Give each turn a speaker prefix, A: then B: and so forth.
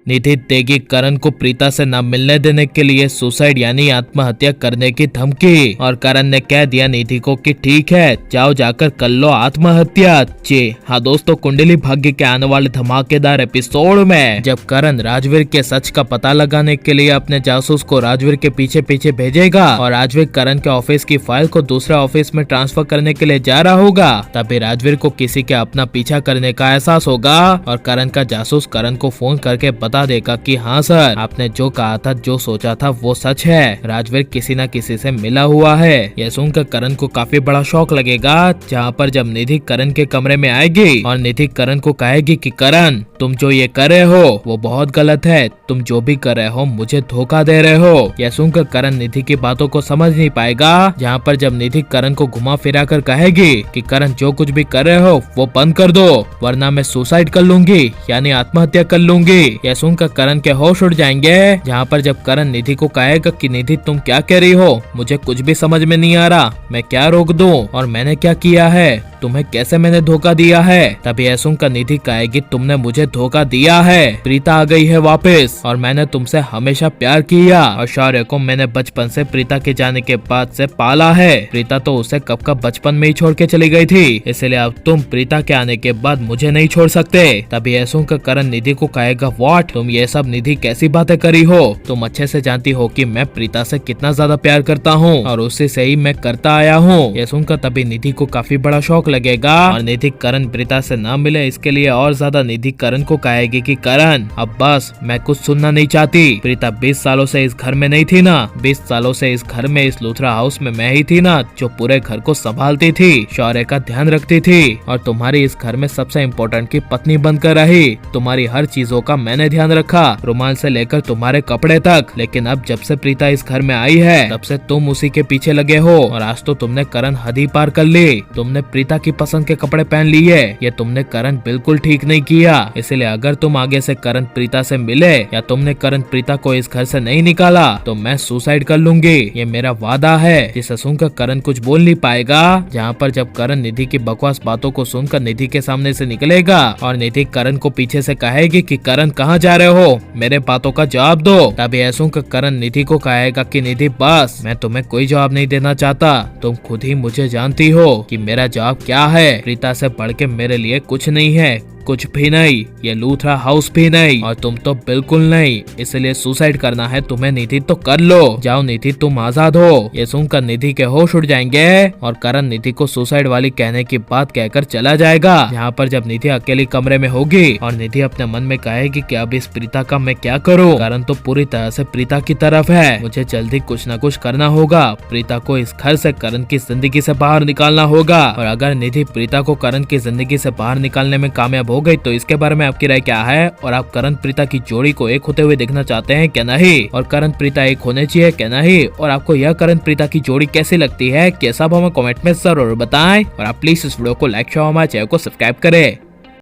A: निधि देगी करण को प्रीता से न मिलने देने के लिए सुसाइड यानी आत्महत्या करने की धमकी। और करण ने कह दिया निधि को कि ठीक है, जाओ जाकर कर लो आत्महत्या। जी हाँ दोस्तों, कुंडली भाग्य के आने वाले धमाकेदार एपिसोड में जब करण राजवीर के सच का पता लगाने के लिए अपने जासूस को राजवीर के पीछे पीछे भेजेगा और राजवीर करण के ऑफिस की फाइल को दूसरे ऑफिस में ट्रांसफर करने के लिए जा रहा होगा, तभी राजवीर को किसी के अपना पीछा करने का एहसास होगा और करण का जासूस करण को फोन करके बता देगा कि हाँ सर, आपने जो कहा था, जो सोचा था वो सच है, राजवीर किसी न किसी से मिला हुआ है। यह सुनकर करण को काफी बड़ा शौक लगेगा, जहाँ पर जब निधि करण के कमरे में आएगी और निधि करण को कहेगी कि करण, तुम जो ये कर रहे हो वो बहुत गलत है, तुम जो भी कर रहे हो मुझे धोखा दे रहे हो। यह सुनकर करण निधि की बातों को समझ नहीं पाएगा, जहाँ पर जब निधि करण को घुमा फिरा कर कहेगी कि करण जो कुछ भी कर रहे हो वो बंद कर दो, वरना मैं सुसाइड कर लूंगी यानी आत्महत्या कर लूंगी। यह सुनकर करण के होश उड़ जाएंगे, जहाँ पर जब करण निधि को कहेगा कि निधि तुम क्या कह रही हो, मुझे कुछ भी समझ में नहीं आ रहा, मैं क्या रोक दूं और मैंने क्या किया है, तुम्हें कैसे मैंने धोखा दिया है। तभी यह सुनकर निधि कहेगी तुमने मुझे धोखा दिया है, प्रीता आ गई है वापस और मैंने तुमसे हमेशा प्यार किया और शौर्य को मैंने बचपन से प्रीता के जाने के बाद से पाला है, प्रीता तो उसे कब का बचपन में ही छोड़ के चली गई थी, इसलिए अब तुम प्रीता के आने के बाद मुझे नहीं छोड़ सकते। तभी यह सुनकर करण निधि को कहेगा व्हाट, तुम ये सब निधि कैसी बातें करी हो, तुम अच्छे से जानती हो कि मैं प्रीता से कितना ज्यादा प्यार करता हूँ और उसी से ही मैं करता आया हूँ। यह सुनकर तभी निधि को काफी बड़ा शौक लगेगा और निधि करण प्रीता से ना मिले इसके लिए और ज्यादा निधि करण को कहेगी कि करण अब बस, मैं कुछ सुनना नहीं चाहती, प्रीता 20 सालों से इस घर में नहीं थी ना, 20 सालों से इस घर में इस लूथरा हाउस में मैं ही थी ना जो पूरे घर को संभालती थी, शौर्य का ध्यान रखती थी और तुम्हारी इस घर में सबसे इम्पोर्टेंट की पत्नी बनकर रही, तुम्हारी हर चीजों का मैंने ध्यान रखा, रुमाल से लेकर तुम्हारे कपड़े तक, लेकिन अब जब से प्रीता इस घर में आई है तब से तुम उसी के पीछे लगे हो और आज तो तुमने करण हद ही पार कर ली, तुमने प्रीता की पसंद के कपड़े पहन लिए, ये तुमने करण बिल्कुल ठीक नहीं किया, इसलिए अगर तुम आगे से करण प्रीता से मिले या तुमने करण प्रीता को इस घर से नहीं निकाला तो मैं सुसाइड कर लूंगी, ये मेरा वादा है। जिसे सुनकर करण कुछ बोल नहीं पाएगा, जहाँ पर जब करण निधि की बकवास बातों को सुनकर निधि के सामने से निकलेगा और निधि करण को पीछे से कहेगी कि करण कहाँ जा रहे हो, मेरे बातों का जवाब दो। तभी ऐसा सुनकर करण निधि को कहेगा कि निधि बस, मैं तुम्हें कोई जवाब नहीं देना चाहता, तुम खुद ही मुझे जानती हो कि मेरा जवाब क्या है, प्रीता से बढ़ के मेरे लिए कुछ नहीं है, कुछ भी नहीं, ये लूथरा हाउस भी नहीं और तुम तो बिल्कुल नहीं, इसलिए सुसाइड करना है तुम्हें निधि तो कर लो, जाओ निधि तुम आजाद हो। ये सुनकर निधि के होश उड़ जाएंगे और करण निधि को सुसाइड वाली कहने की बात कहकर चला जाएगा। यहाँ पर जब निधि अकेली कमरे में होगी और निधि अपने मन में कहेगी कि अब इस प्रीता का मैं क्या करूँ, करण तो पूरी तरह से प्रीता की तरफ है, मुझे जल्दी कुछ न कुछ करना होगा, प्रीता को इस घर से करण की जिंदगी से बाहर निकालना होगा और अगर निधि प्रीता को करण की जिंदगी से बाहर निकालने में कामयाब हो गई तो इसके बारे में आपकी राय क्या है और आप करण प्रीता की जोड़ी को एक होते हुए देखना चाहते हैं क्या नहीं, और करण प्रीता एक होने चाहिए क्या नहीं, और आपको यह करण प्रीता की जोड़ी कैसी लगती है, कैसा हमें कमेंट में जरूर बताएं और आप प्लीज इस वीडियो को लाइक शेयर हमारे चैनल को सब्सक्राइब करें।